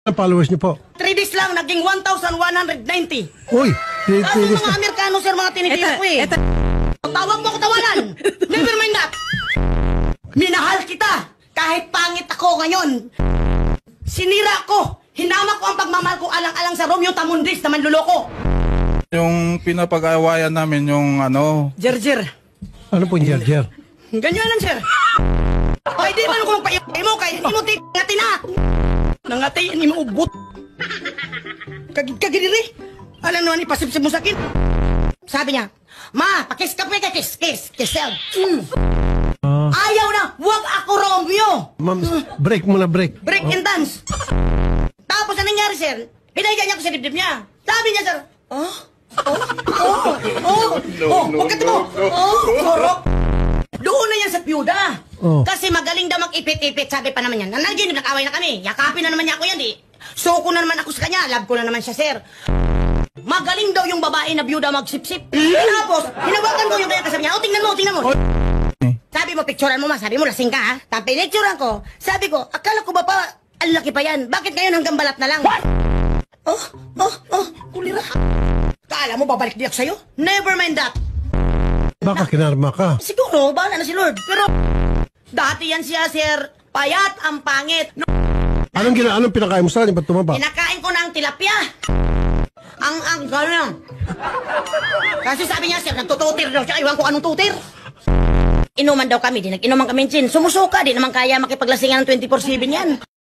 Ang followers niyo po? 3 days lang, naging 1,190. Uy, Kaso mga Amerikano, sir, mga tinitira ko eh. Tawag mo ko tawanan. Never mind that. Minahal kita. Kahit pangit ako ngayon. Sinira ko. Hinamak ko ang pagmamahal ko alang-alang sa Romeo Tamundis na manluloko. Yung pinapag-awayan namin yung ano... Jer. Ano po yung jer? Ganyan lang, sir. Ay, di man kung paiyak mo, kaya hindi mo ngati na. Nangatay, hindi mo ubot. Kagidiri. Alam naman, ipasipsip mo sa akin. Sabi niya, Ma, pakis ka pa ka, kiss. Ayaw na, wag ako Romeo. Ma'am, break muna, break. Break and dance. Tapos ang nangyari, sir, pinaigan niya ako sa dibdib niya. Sabi niya, sir, bakit mo? Sorok. Doon na yan sa piyuda. Kasi magaling daw mag-ipit-ipit, sabi pa naman yan. Nanaginip, nag-away na kami. Yakapin na naman niya ako yan, di. Soko na naman ako sa kanya, love ko na naman siya, sir. Magaling daw yung babae na biyuda magsipsip. Tapos, hinawakan ko yung kaya kasabi niya, tingnan mo. Sabi mo, picturean mo ma, sabi mo, lasing ka ha. Tapos pinicturean ko, sabi ko, akala ko ba pa, ang laki pa yan. Bakit ngayon hanggang balat na lang? Kulira. Kaala mo, babalik di ako sa'yo? Never mind that. Baka kinarma ka. Siguro, bahala na si Lord. Pero, dati yan siya, sir. Payat ang pangit. Anong pinakain mo sa akin? Ba't tumaba? Pinakain ko ng tilapia. Ang gano'n. Kasi sabi niya, sir, nagtututir daw siya. Iwan ko anong tutir. Inuman daw kami, di nag-inuman kami, Chin. Sumusuka, di naman kaya makipaglasingan ng 24/7 yan.